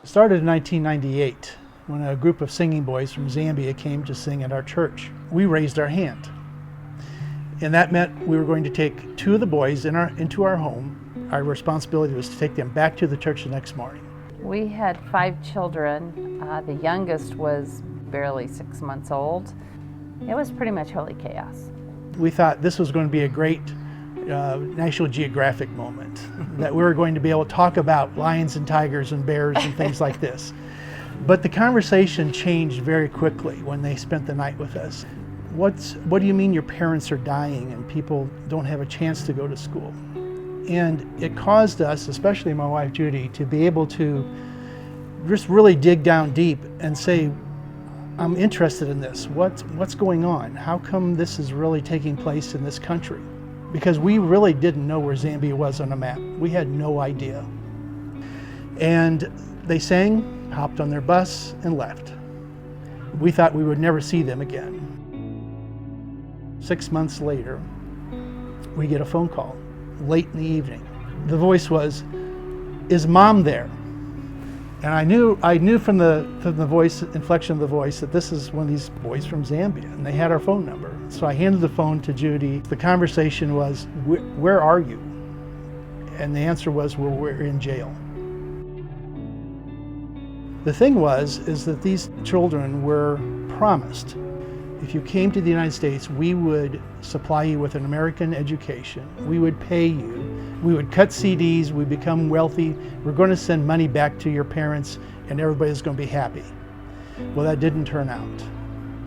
It started in 1998 when a group of singing boys from Zambia came to sing at our church. We raised our hand, and that meant we were going to take two of the boys into our home. Our responsibility was to take them back to the church the next morning. We had 5 children. The youngest was barely 6 months old. It was pretty much holy chaos. We thought this was going to be a great National Geographic moment, that we were going to be able to talk about lions and tigers and bears and things like this. But the conversation changed very quickly when they spent the night with us. What do you mean your parents are dying and people don't have a chance to go to school? And it caused us, especially my wife Judy, to be able to just really dig down deep and say, I'm interested in this. What's going on? How come this is really taking place in this country? Because we really didn't know where Zambia was on a map. We had no idea. And they sang, hopped on their bus, and left. We thought we would never see them again. 6 months later, we get a phone call, late in the evening. The voice was, "Is Mom there?" And I knew from the voice, inflection of the voice, that this is one of these boys from Zambia, and they had our phone number. So I handed the phone to Judy. The conversation was, "Where are you?" And the answer was, "Well, we're in jail." The thing is that these children were promised, if you came to the United States, we would supply you with an American education. We would pay you. We would cut CDs. We'd become wealthy. We're going to send money back to your parents, and everybody's going to be happy. Well, that didn't turn out.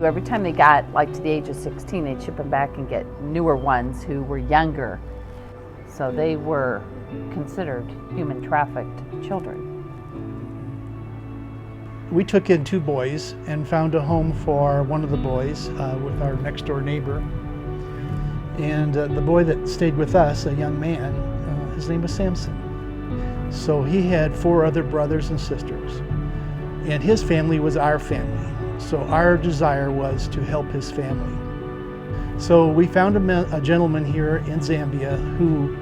Every time they got to the age of 16, they'd ship them back and get newer ones who were younger. So they were considered human trafficked children. We took in 2 boys and found a home for one of the boys with our next door neighbor. And the boy that stayed with us, a young man, his name was Samson. So he had 4 other brothers and sisters, and his family was our family. So our desire was to help his family. So we found a gentleman here in Zambia who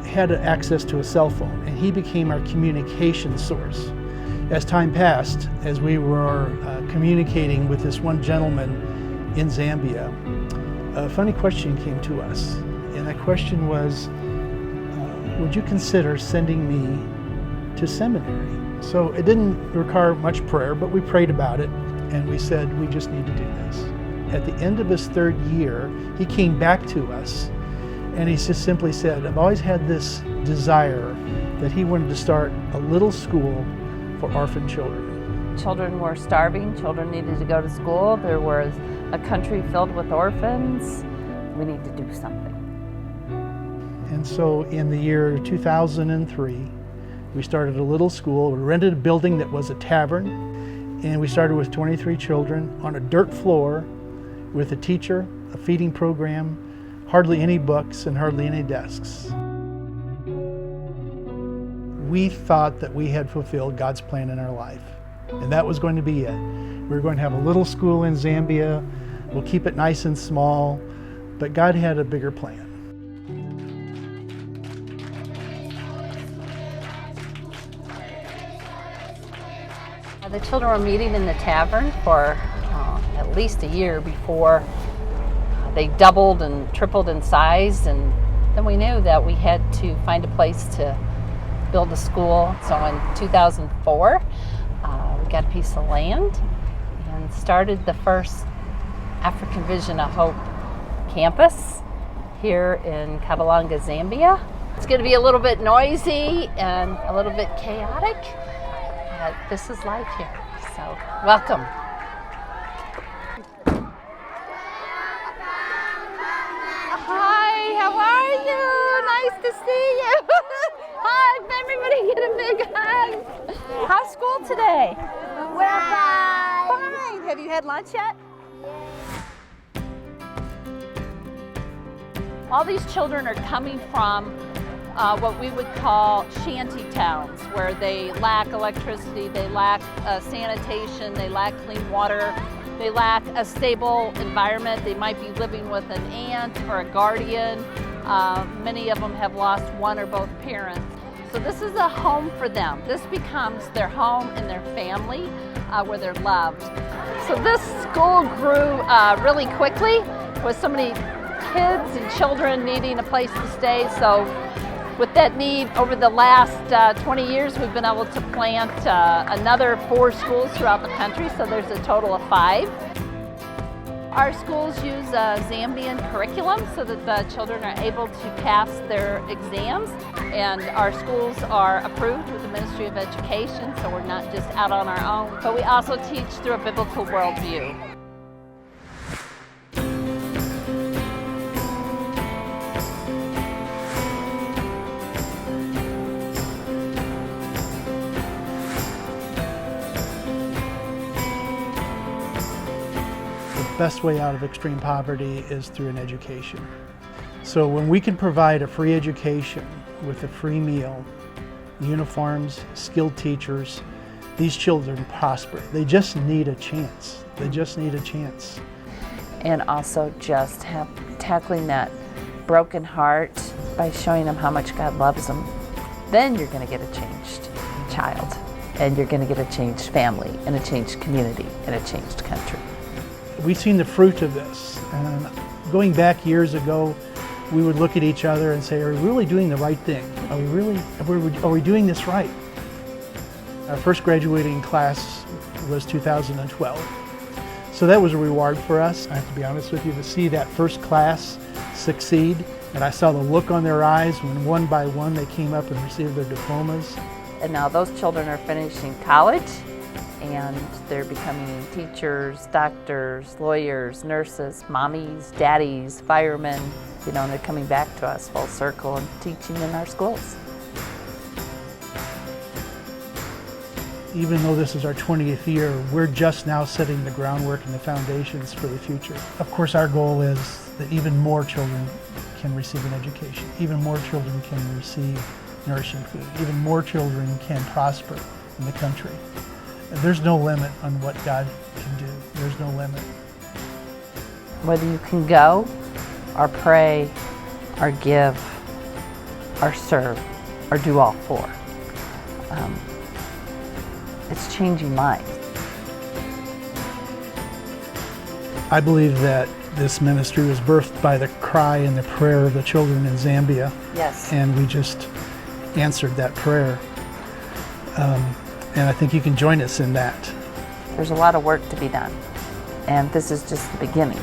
had access to a cell phone, and he became our communication source. As time passed, as we were communicating with this one gentleman in Zambia, a funny question came to us, and that question was, would you consider sending me to seminary? So it didn't require much prayer, but we prayed about it, and we said, we just need to do this. At the end of his 3rd year, he came back to us, and he just simply said, I've always had this desire that he wanted to start a little school for orphan children. Children were starving, children needed to go to school, there was a country filled with orphans. We need to do something. And so in the year 2003, we started a little school. We rented a building that was a tavern, and we started with 23 children on a dirt floor with a teacher, a feeding program, hardly any books, and hardly any desks. We thought that we had fulfilled God's plan in our life, and that was going to be it. We were going to have a little school in Zambia. We'll keep it nice and small, but God had a bigger plan. The children were meeting in the tavern for at least a year before they doubled and tripled in size, and then we knew that we had to find a place to build a school. So in 2004, we got a piece of land and started the first African Vision of Hope campus here in Kabalanga, Zambia. It's going to be a little bit noisy and a little bit chaotic, but this is life here. So welcome. Hi, how are you? Nice to see you. Hug, everybody get a big hug. How's school today? We're fine. Fine. Have you had lunch yet? All these children are coming from what we would call shanty towns, where they lack electricity, they lack sanitation, they lack clean water, they lack a stable environment. They might be living with an aunt or a guardian. Many of them have lost one or both parents. So this is a home for them. This becomes their home and their family where they're loved. So this school grew really quickly with so many kids and children needing a place to stay. So with that need, over the last 20 years, we've been able to plant another 4 schools throughout the country, so there's a total of 5. Our schools use a Zambian curriculum so that the children are able to pass their exams, and our schools are approved with the Ministry of Education, so we're not just out on our own, but we also teach through a biblical worldview. The best way out of extreme poverty is through an education. So when we can provide a free education with a free meal, uniforms, skilled teachers, these children prosper. They just need a chance. They just need a chance. And also just tackling that broken heart by showing them how much God loves them. Then you're going to get a changed child, and you're going to get a changed family, and a changed community, and a changed country. We've seen the fruit of this, and going back years ago, we would look at each other and say, are we really doing the right thing? Are we doing this right? Our first graduating class was 2012. So that was a reward for us, I have to be honest with you, to see that first class succeed. And I saw the look on their eyes when one by one they came up and received their diplomas. And now those children are finishing college, and they're becoming teachers, doctors, lawyers, nurses, mommies, daddies, firemen, and they're coming back to us full circle and teaching in our schools. Even though this is our 20th year, we're just now setting the groundwork and the foundations for the future. Of course, our goal is that even more children can receive an education, even more children can receive nourishing food, even more children can prosper in the country. There's no limit on what God can do. There's no limit. Whether you can go, or pray, or give, or serve, or do all 4. It's changing lives. I believe that this ministry was birthed by the cry and the prayer of the children in Zambia. Yes. And we just answered that prayer. And I think you can join us in that. There's a lot of work to be done, and this is just the beginning.